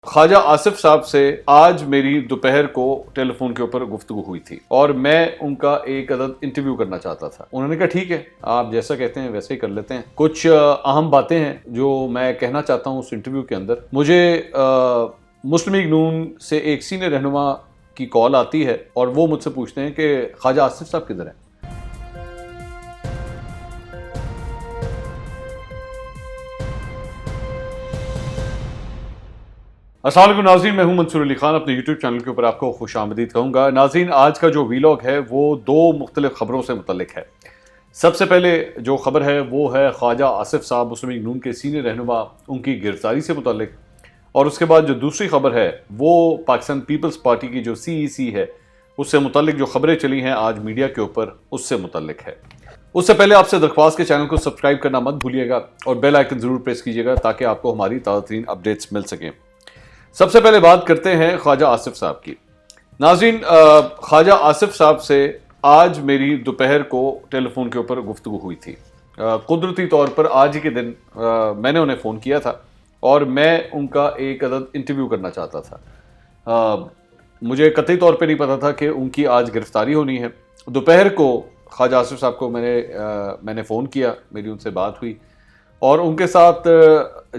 خواجہ آصف صاحب سے آج میری دوپہر کو ٹیلی فون کے اوپر گفتگو ہوئی تھی اور میں ان کا ایک عدد انٹرویو کرنا چاہتا تھا۔ انہوں نے کہا ٹھیک ہے، آپ جیسا کہتے ہیں ویسے ہی کر لیتے ہیں۔ کچھ اہم باتیں ہیں جو میں کہنا چاہتا ہوں اس انٹرویو کے اندر۔ مجھے مسلم لیگ نون سے ایک سینئر رہنما کی کال آتی ہے اور وہ مجھ سے پوچھتے ہیں کہ خواجہ آصف صاحب کدھر ہیں۔ السلام علیکم ناظرین، میں ہوں منصور علی خان، اپنے یوٹیوب چینل کے اوپر آپ کو خوش آمدید کہوں گا۔ ناظرین، آج کا جو ویلاگ ہے وہ دو مختلف خبروں سے متعلق ہے۔ سب سے پہلے جو خبر ہے وہ ہے خواجہ آصف صاحب مسلم لیگ نون کے سینئر رہنما ان کی گرفتاری سے متعلق، اور اس کے بعد جو دوسری خبر ہے وہ پاکستان پیپلز پارٹی کی جو CEC ہے اس سے متعلق جو خبریں چلی ہیں آج میڈیا کے اوپر اس سے متعلق ہے۔ اس سے پہلے آپ سے درخواست کے چینل کو سبسکرائب کرنا مت بھولیے گا اور بیل آئیکن ضرور پریس کیجیے گا تاکہ آپ کو ہماری تازہ ترین اپڈیٹس مل سکیں۔ سب سے پہلے بات کرتے ہیں خواجہ آصف صاحب کی۔ ناظرین، خواجہ آصف صاحب سے آج میری دوپہر کو ٹیلی فون کے اوپر گفتگو ہوئی تھی۔ قدرتی طور پر آج ہی کے دن میں نے انہیں فون کیا تھا اور میں ان کا ایک عدد انٹرویو کرنا چاہتا تھا۔ مجھے قطعی طور پہ نہیں پتا تھا کہ ان کی آج گرفتاری ہونی ہے۔ دوپہر کو خواجہ آصف صاحب کو میں نے فون کیا، میری ان سے بات ہوئی اور ان کے ساتھ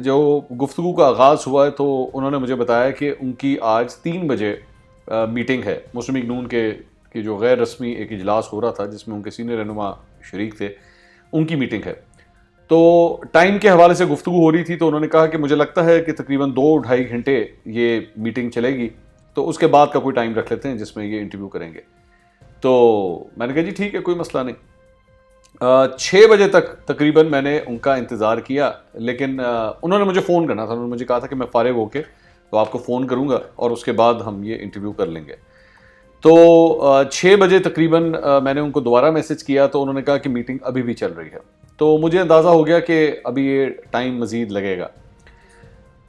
جو گفتگو کا آغاز ہوا ہے تو انہوں نے مجھے بتایا کہ ان کی آج 3 بجے میٹنگ ہے مسلم لیگ نون کے جو غیر رسمی ایک اجلاس ہو رہا تھا جس میں ان کے سینئر رہنما شریک تھے، ان کی میٹنگ ہے۔ تو ٹائم کے حوالے سے گفتگو ہو رہی تھی تو انہوں نے کہا کہ مجھے لگتا ہے کہ تقریباً 2-2.5 گھنٹے یہ میٹنگ چلے گی، تو اس کے بعد کا کوئی ٹائم رکھ لیتے ہیں جس میں یہ انٹرویو کریں گے۔ تو میں نے کہا جی ٹھیک ہے، کوئی مسئلہ نہیں۔ 6 بجے تک تقریباً میں نے ان کا انتظار کیا، لیکن انہوں نے مجھے فون کرنا تھا۔ انہوں نے مجھے کہا تھا کہ میں فارغ ہو کے تو آپ کو فون کروں گا اور اس کے بعد ہم یہ انٹرویو کر لیں گے۔ تو 6 بجے تقریباً میں نے ان کو دوبارہ میسج کیا تو انہوں نے کہا کہ میٹنگ ابھی بھی چل رہی ہے۔ تو مجھے اندازہ ہو گیا کہ ابھی یہ ٹائم مزید لگے گا۔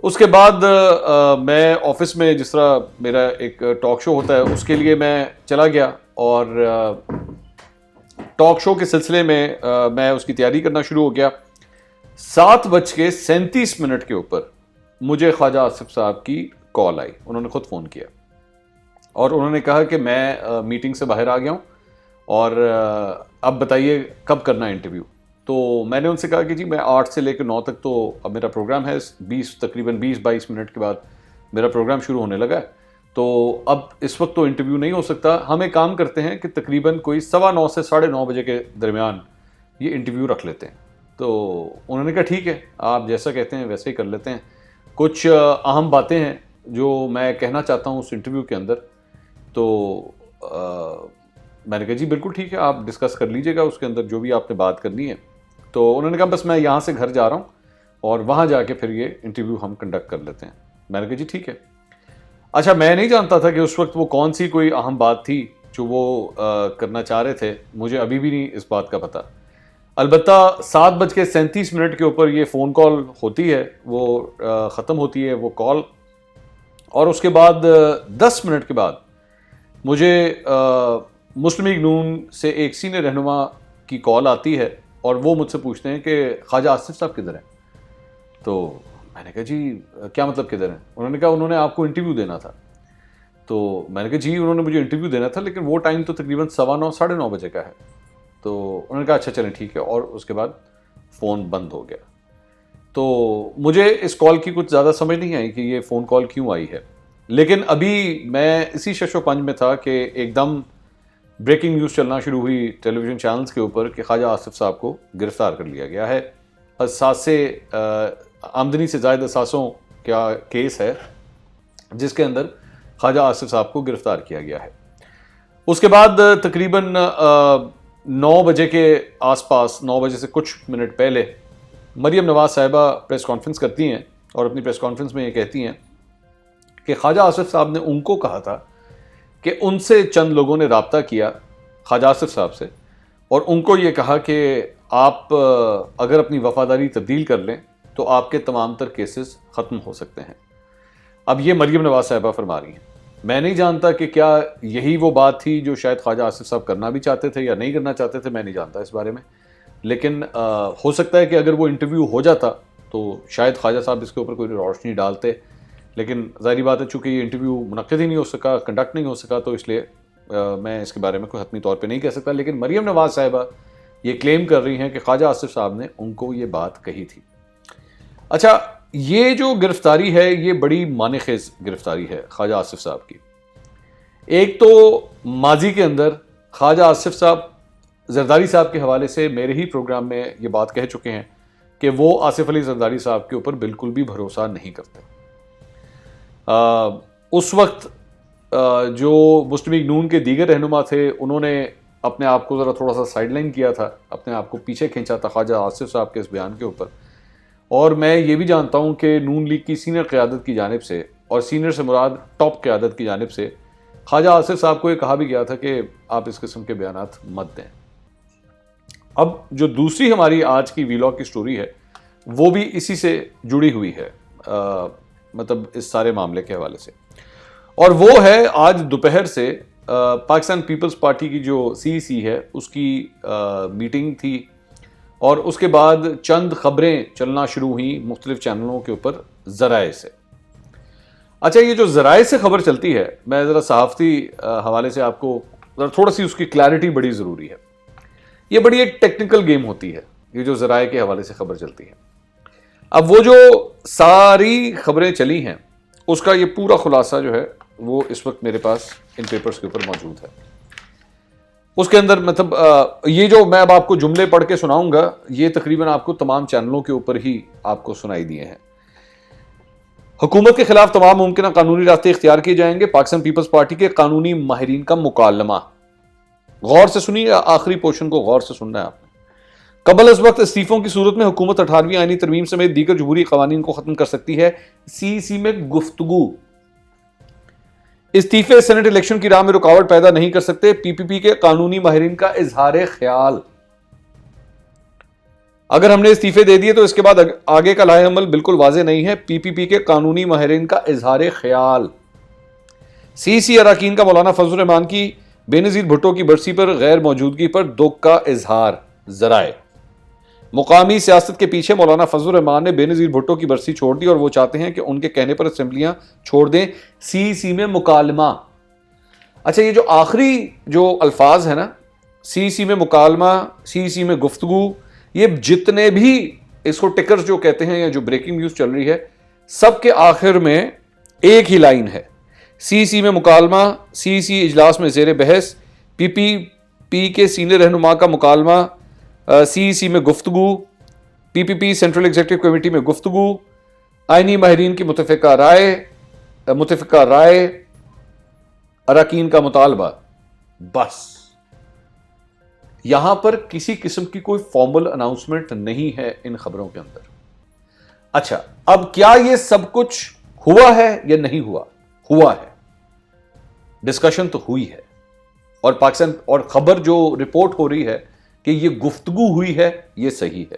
اس کے بعد میں آفس میں، جس طرح میرا ایک ٹاک شو ہوتا ہے، اس کے لیے میں چلا گیا اور ٹاک شو کے سلسلے میں اس کی تیاری کرنا شروع ہو گیا۔ 7:37 کے اوپر مجھے خواجہ آصف صاحب کی کال آئی۔ انہوں نے خود فون کیا اور انہوں نے کہا کہ میں میٹنگ سے باہر آ گیا ہوں اور اب بتائیے کب کرنا ہے انٹرویو۔ تو میں نے ان سے کہا کہ جی میں 8 سے لے کے 9 تک تو اب میرا پروگرام ہے، تقریباً 20-22 منٹ کے بعد میرا پروگرام شروع ہونے لگا ہے، تو اب اس وقت تو انٹرویو نہیں ہو سکتا۔ ہم ایک کام کرتے ہیں کہ تقریباً کوئی 9:15 سے 9:30 بجے کے درمیان یہ انٹرویو رکھ لیتے ہیں۔ تو انہوں نے کہا ٹھیک ہے، آپ جیسا کہتے ہیں ویسے ہی کر لیتے ہیں۔ کچھ اہم باتیں ہیں جو میں کہنا چاہتا ہوں اس انٹرویو کے اندر، تو میں نے کہا جی بالکل ٹھیک ہے، آپ ڈسکس کر لیجئے گا اس کے اندر جو بھی آپ نے بات کرنی ہے۔ تو انہوں نے کہا بس میں یہاں سے گھر جا رہا ہوں اور وہاں جا کے پھر یہ انٹرویو ہم کنڈکٹ کر لیتے ہیں۔ میں نے کہا جی ٹھیک ہے۔ اچھا، میں نہیں جانتا تھا کہ اس وقت وہ کون سی کوئی اہم بات تھی جو وہ کرنا چاہ رہے تھے، مجھے ابھی بھی نہیں اس بات کا پتہ۔ البتہ 7:37 کے اوپر یہ فون کال ہوتی ہے، وہ ختم ہوتی ہے وہ کال، اور اس کے بعد 10 منٹ کے بعد مجھے مسلم لیگ نون سے ایک سینئر رہنما کی کال آتی ہے اور وہ مجھ سے پوچھتے ہیں کہ خواجہ آصف صاحب کدھر ہیں۔ تو میں نے کہا جی کیا مطلب کدھر ہیں؟ انہوں نے کہا انہوں نے آپ کو انٹرویو دینا تھا۔ تو میں نے کہا جی انہوں نے مجھے انٹرویو دینا تھا، لیکن وہ ٹائم تو تقریباً 9:15 9:30 بجے کا ہے۔ تو انہوں نے کہا اچھا چلیں ٹھیک ہے، اور اس کے بعد فون بند ہو گیا۔ تو مجھے اس کال کی کچھ زیادہ سمجھ نہیں آئی کہ یہ فون کال کیوں آئی ہے، لیکن ابھی میں اسی شش و پنج میں تھا کہ ایک دم بریکنگ نیوز چلنا شروع ہوئی ٹیلی ویژن چینلز کے اوپر کہ خواجہ آصف صاحب کو گرفتار کر لیا گیا ہے۔ آمدنی سے زائد اثاثوں کا کیس ہے جس کے اندر خواجہ آصف صاحب کو گرفتار کیا گیا ہے۔ اس کے بعد تقریباً 9 بجے کے آس پاس، 9 بجے سے کچھ منٹ پہلے، مریم نواز صاحبہ پریس کانفرنس کرتی ہیں اور اپنی پریس کانفرنس میں یہ کہتی ہیں کہ خواجہ آصف صاحب نے ان کو کہا تھا کہ ان سے چند لوگوں نے رابطہ کیا خواجہ آصف صاحب سے، اور ان کو یہ کہا کہ آپ اگر اپنی وفاداری تبدیل کر لیں تو آپ کے تمام تر کیسز ختم ہو سکتے ہیں۔ اب یہ مریم نواز صاحبہ فرما رہی ہیں۔ میں نہیں جانتا کہ کیا یہی وہ بات تھی جو شاید خواجہ آصف صاحب کرنا بھی چاہتے تھے یا نہیں کرنا چاہتے تھے، میں نہیں جانتا اس بارے میں، لیکن ہو سکتا ہے کہ اگر وہ انٹرویو ہو جاتا تو شاید خواجہ صاحب اس کے اوپر کوئی روشنی ڈالتے لیکن ظاہری بات ہے چونکہ یہ انٹرویو منعقد ہی نہیں ہو سکا, کنڈکٹ نہیں ہو سکا, تو اس لیے میں اس کے بارے میں کوئی حتمی طور پہ نہیں کہہ سکتا. لیکن مریم نواز صاحبہ یہ کلیم کر رہی ہیں کہ خواجہ آصف صاحب نے ان کو یہ بات کہی تھی. اچھا, یہ جو گرفتاری ہے یہ بڑی معنی خیز گرفتاری ہے خواجہ آصف صاحب کی. ایک تو ماضی کے اندر خواجہ آصف صاحب زرداری صاحب کے حوالے سے میرے ہی پروگرام میں یہ بات کہہ چکے ہیں کہ وہ آصف علی زرداری صاحب کے اوپر بالکل بھی بھروسہ نہیں کرتے. اس وقت جو مسلم لیگ نون کے دیگر رہنما تھے انہوں نے اپنے آپ کو ذرا تھوڑا سا سائڈ لائن کیا تھا, اپنے آپ کو پیچھے کھینچا تھا خواجہ آصف صاحب کے اس بیان کے اوپر. اور میں یہ بھی جانتا ہوں کہ نون لیگ کی سینئر قیادت کی جانب سے, اور سینئر سے مراد ٹاپ قیادت کی جانب سے, خواجہ آصف صاحب کو یہ کہا بھی گیا تھا کہ آپ اس قسم کے بیانات مت دیں. اب جو دوسری ہماری آج کی ویلاگ کی سٹوری ہے وہ بھی اسی سے جڑی ہوئی ہے, مطلب اس سارے معاملے کے حوالے سے, اور وہ ہے آج دوپہر سے پاکستان پیپلز پارٹی کی جو سی ہے اس کی میٹنگ تھی, اور اس کے بعد چند خبریں چلنا شروع ہوئیں مختلف چینلوں کے اوپر ذرائع سے. اچھا, یہ جو ذرائع سے خبر چلتی ہے, میں ذرا صحافتی حوالے سے آپ کو ذرا تھوڑا سی اس کی کلیئرٹی بڑی ضروری ہے. یہ بڑی ایک ٹیکنیکل گیم ہوتی ہے یہ جو ذرائع کے حوالے سے خبر چلتی ہے. اب وہ جو ساری خبریں چلی ہیں اس کا یہ پورا خلاصہ جو ہے وہ اس وقت میرے پاس ان پیپرز کے اوپر موجود ہے. اس کے اندر مطلب یہ جو میں اب آپ کو جملے پڑھ کے سناؤں گا یہ تقریباً آپ کو تمام چینلوں کے اوپر ہی آپ کو سنائی دیے ہیں. حکومت کے خلاف تمام ممکنہ قانونی راستے اختیار کیے جائیں گے, پاکستان پیپلز پارٹی کے قانونی ماہرین کا مکالمہ. غور سے سنیے, آخری پورشن کو غور سے سننا ہے آپ نے. قبل از وقت استعفوں کی صورت میں حکومت 18ویں آئینی ترمیم سمیت دیگر جمہوری قوانین کو ختم کر سکتی ہے, سی میں گفتگو. استعفے سینٹ الیکشن کی راہ میں رکاوٹ پیدا نہیں کر سکتے, پی کے قانونی ماہرین کا اظہار خیال. اگر ہم نے استعفے دے دیے تو اس کے بعد آگے کا لائحہ عمل بالکل واضح نہیں ہے, پی کے قانونی ماہرین کا اظہار خیال. سی اراکین کا مولانا فضل الرحمان کی بے نظیر بھٹو کی برسی پر غیر موجودگی پر دکھ کا اظہار. ذرائع مقامی سیاست کے پیچھے مولانا فضل الرحمان نے بے نظیر بھٹو کی برسی چھوڑ دی اور وہ چاہتے ہیں کہ ان کے کہنے پر اسمبلیاں چھوڑ دیں, سی میں مکالمہ. اچھا, یہ جو آخری جو الفاظ ہیں نا, سی میں مکالمہ, سی میں گفتگو, یہ جتنے بھی اس کو ٹکرز جو کہتے ہیں یا جو بریکنگ نیوز چل رہی ہے سب کے آخر میں ایک ہی لائن ہے, سی میں مکالمہ, سی اجلاس میں زیر بحث, پی کے سینئر رہنما کا مکالمہ, سی میں گفتگو, پی سینٹرل ایگزیکٹو کمیٹی میں گفتگو, آئینی ماہرین کی متفقہ رائے, اراکین کا مطالبہ. بس یہاں پر کسی قسم کی کوئی فارمل اناؤنسمنٹ نہیں ہے ان خبروں کے اندر. اچھا, اب کیا یہ سب کچھ ہوا ہے یا نہیں ہوا؟ ہوا ہے, ڈسکشن تو ہوئی ہے, اور پاکستان اور خبر جو رپورٹ ہو رہی ہے کہ یہ گفتگو ہوئی ہے یہ صحیح ہے.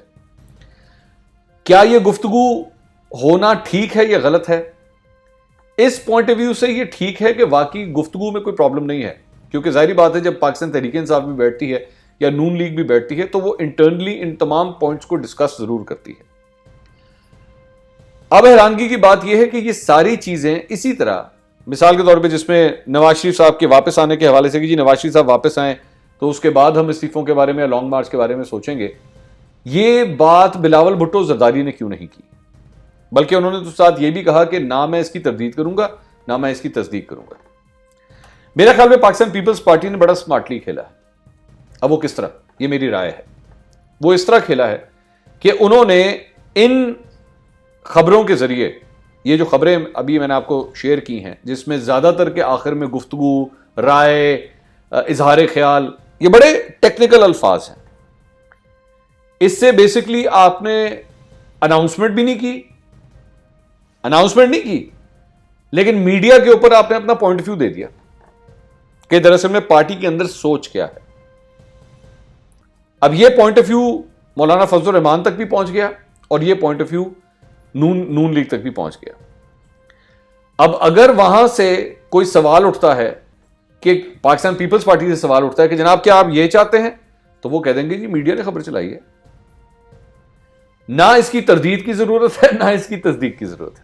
کیا یہ گفتگو ہونا ٹھیک ہے یا غلط ہے؟ اس پوائنٹ آف ویو سے یہ ٹھیک ہے کہ واقعی گفتگو میں کوئی پرابلم نہیں ہے, کیونکہ ظاہری بات ہے جب پاکستان تحریک انصاف بھی بیٹھتی ہے یا نون لیگ بھی بیٹھتی ہے تو وہ انٹرنلی ان تمام پوائنٹس کو ڈسکس ضرور کرتی ہے. اب حیرانگی کی بات یہ ہے کہ یہ ساری چیزیں اسی طرح, مثال کے طور پہ جس میں نواز شریف صاحب کے واپس آنے کے حوالے سے کہ جی نواز شریف صاحب واپس آئیں تو اس کے بعد ہم استعفوں کے بارے میں یا لانگ مارچ کے بارے میں سوچیں گے, یہ بات بلاول بھٹو زرداری نے کیوں نہیں کی؟ بلکہ انہوں نے تو ساتھ یہ بھی کہا کہ نہ میں اس کی تردید کروں گا نہ میں اس کی تصدیق کروں گا. میرا خیال میں پاکستان پیپلز پارٹی نے بڑا سمارٹلی کھیلا ہے. اب وہ کس طرح, یہ میری رائے ہے, وہ اس طرح کھیلا ہے کہ انہوں نے ان خبروں کے ذریعے, یہ جو خبریں ابھی میں نے آپ کو شیئر کی ہیں جس میں زیادہ تر کے آخر میں گفتگو, رائے, اظہار خیال, یہ بڑے ٹیکنیکل الفاظ ہیں. اس سے بیسکلی آپ نے اناؤنسمنٹ بھی نہیں کی, لیکن میڈیا کے اوپر آپ نے اپنا پوائنٹ آف ویو دے دیا کہ دراصل میں پارٹی کے اندر سوچ کیا ہے. اب یہ پوائنٹ آف ویو مولانا فضل الرحمان تک بھی پہنچ گیا اور یہ point of view Noon League تک بھی پہنچ گیا. اب اگر وہاں سے کوئی سوال اٹھتا ہے کہ پاکستان پیپلز پارٹی سے سوال اٹھتا ہے کہ جناب کیا آپ یہ چاہتے ہیں, تو وہ کہہ دیں گے جی میڈیا نے خبر چلائی ہے, نہ اس کی تردید کی ضرورت ہے نہ اس کی تصدیق کی ضرورت ہے.